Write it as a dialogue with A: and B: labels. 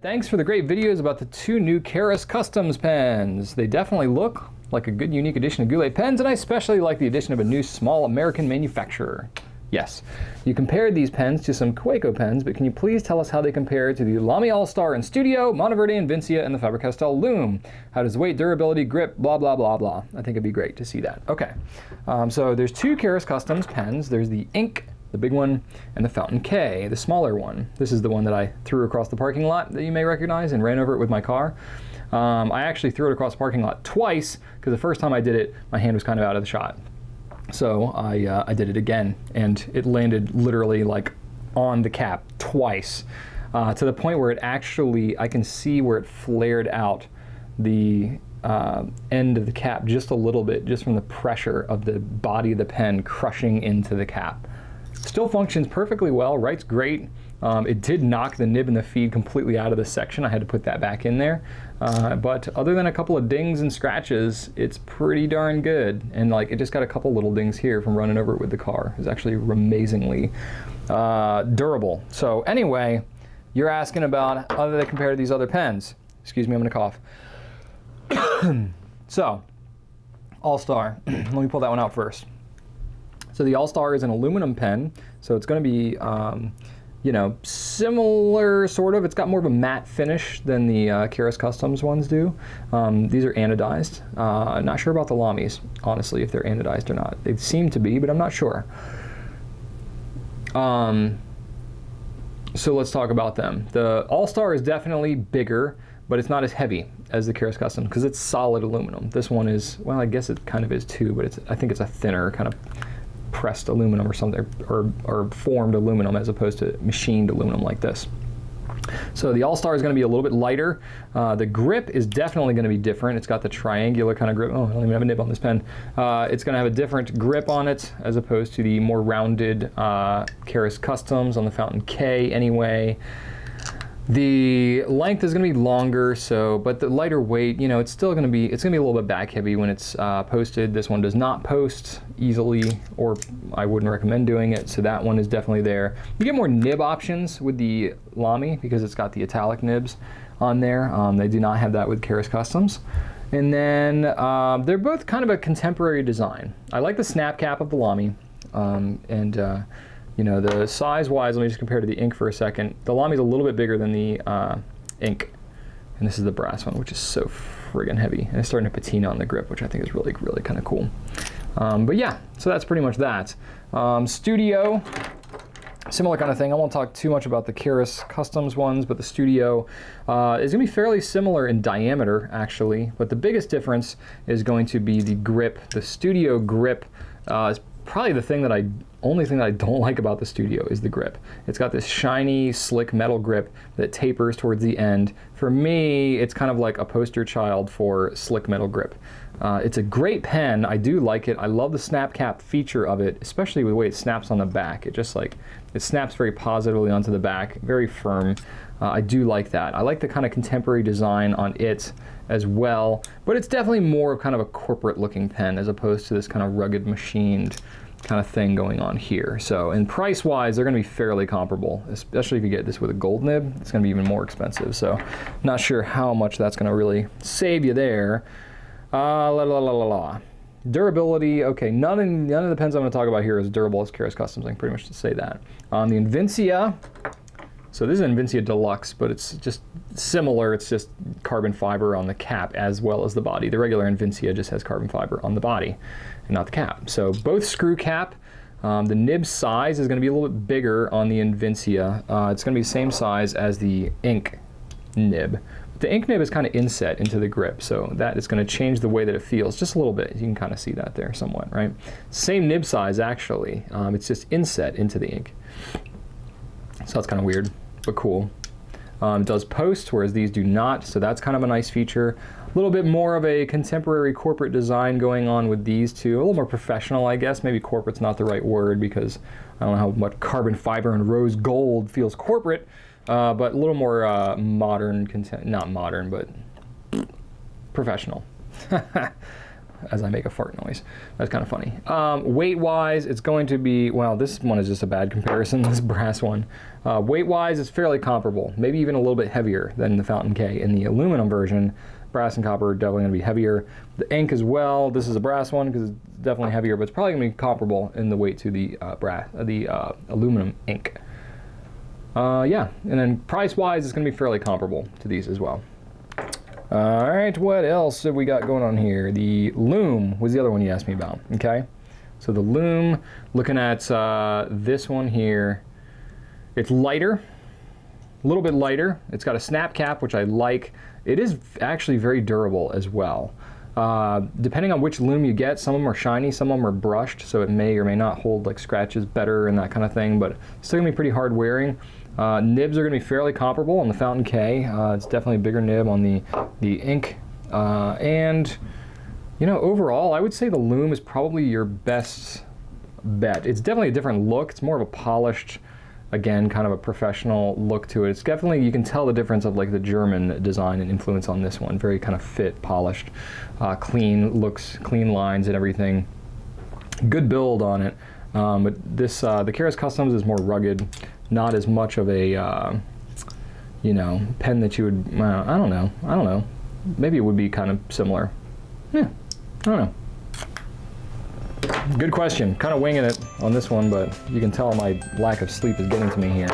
A: Thanks for the great videos about the two new Karas Kustoms pens. They definitely look like a good unique addition to Goulet Pens, and I especially like the addition of a new small American manufacturer. Yes, you compared these pens to some Kaweco pens, but can you please tell us how they compare to the Lamy Al-Star and Studio, Monteverde Invincia, and the Faber-Castell Loom? How does weight, durability, grip, blah, blah, blah, blah. I think it'd be great to see that. Okay, so there's two Karas Kustoms pens. There's the Ink, the big one, and the Fountain K, the smaller one. This is the one that I threw across the parking lot that you may recognize and ran over it with my car. I actually threw it across the parking lot twice because the first time I did it, my hand was kind of out of the shot. So I did it again, and it landed literally like on the cap twice, to the point where it actually, I can see where it flared out the end of the cap just a little bit, just from the pressure of the body of the pen crushing into the cap. Still functions perfectly well, writes great. It did knock the nib and the feed completely out of the section. I had to put that back in there. But other than a couple of dings and scratches, it's pretty darn good. And like, it just got a couple little dings here from running over it with the car. It's actually amazingly durable. So anyway, you're asking about how do they compare to these other pens. Excuse me, I'm gonna cough. So, Al-Star, let me pull that one out first. So the Al-Star is an aluminum pen, so it's going to be, you know, similar sort of. It's got more of a matte finish than the Karas Kustoms ones do. These are anodized. I'm not sure about the Lamys, honestly, if they're anodized or not. They seem to be, but I'm not sure. So let's talk about them. The Al-Star is definitely bigger, but it's not as heavy as the Karas Kustoms because it's solid aluminum. This one is, well, I guess it kind of is too, but I think it's a thinner kind of pressed aluminum or something, or formed aluminum as opposed to machined aluminum like this. So the Al-Star is going to be a little bit lighter. The grip is definitely going to be different. It's got the triangular kind of grip. Oh, I don't even have a nib on this pen. It's going to have a different grip on it as opposed to the more rounded Karas Kustoms on the Fountain K anyway. The length is going to be longer, so, but the lighter weight, you know, it's still going to be, a little bit back heavy when it's posted. This one does not post easily, or I wouldn't recommend doing it, so that one is definitely there. You get more nib options with the Lamy because it's got the italic nibs on there. They do not have that with Karas Kustoms. And then they're both kind of a contemporary design. I like the snap cap of the Lamy, you know, the size-wise, let me just compare to the Ink for a second. The Lamy's a little bit bigger than the Ink. And this is the brass one, which is so friggin' heavy. And it's starting to patina on the grip, which I think is really, really kind of cool. But yeah, so that's pretty much that. Studio, similar kind of thing. I won't talk too much about the Karas Kustoms ones, but the Studio is going to be fairly similar in diameter, actually. But the biggest difference is going to be the grip. The Studio grip is probably the only thing that I don't like about the Studio is the grip. It's got this shiny, slick metal grip that tapers towards the end. For me, it's kind of like a poster child for slick metal grip. It's a great pen. I do like it. I love the snap cap feature of it, especially with the way it snaps on the back. It just like, it snaps very positively onto the back, very firm. I do like that. I like the kind of contemporary design on it as well, but it's definitely more of kind of a corporate looking pen as opposed to this kind of rugged machined kind of thing going on here. So, and price wise, they're going to be fairly comparable, especially if you get this with a gold nib. It's going to be even more expensive. So, not sure how much that's going to really save you there. Durability, okay, none of the pens I'm going to talk about here is durable as Karas Kustoms. I can pretty much say that. On the Invincia, so this is an Invincia Deluxe, but it's just similar. It's just carbon fiber on the cap as well as the body. The regular Invincia just has carbon fiber on the body and not the cap. So both screw cap. The nib size is going to be a little bit bigger on the Invincia. It's going to be the same size as the Ink nib. The Ink nib is kind of inset into the grip, so that is going to change the way that it feels just a little bit. You can kind of see that there somewhat, right? Same nib size, actually. It's just inset into the Ink. So that's kind of weird, but cool. It does post, whereas these do not, so that's kind of a nice feature. A little bit more of a contemporary corporate design going on with these two. A little more professional, I guess. Maybe corporate's not the right word because I don't know how much carbon fiber and rose gold feels corporate. But a little more modern, not modern, but professional. as I make a fart noise. That's kind of funny. Weight-wise, it's going to be, well, this one is just a bad comparison, this brass one. Weight-wise, it's fairly comparable, maybe even a little bit heavier than the Fountain K. In the aluminum version, brass and copper are definitely going to be heavier. The ink as well, this is a brass one because it's definitely heavier, but it's probably going to be comparable in the weight to the aluminum ink. Yeah, and then price-wise, it's going to be fairly comparable to these as well. All right, what else have we got going on here? The Loom was the other one you asked me about, okay? So the Loom, looking at this one here, it's lighter, a little bit lighter. It's got a snap cap, which I like. It is actually very durable as well. Depending on which loom you get, some of them are shiny, some of them are brushed, so it may or may not hold like scratches better and that kind of thing, but it's still gonna be pretty hard wearing. Nibs are gonna be fairly comparable on the Fountain K. It's definitely a bigger nib on the ink. And you know, overall, I would say the Loom is probably your best bet. It's definitely a different look. It's more of a polished, again, kind of a professional look to it. It's definitely, you can tell the difference of like the German design and influence on this one. Very kind of fit, polished, clean looks, clean lines and everything. Good build on it. But this, the Karas Kustoms is more rugged, not as much of a, you know, pen that you would, I don't know. Maybe it would be kind of similar. Yeah, I don't know. Good question. Kind of winging it on this one, but you can tell my lack of sleep is getting to me here.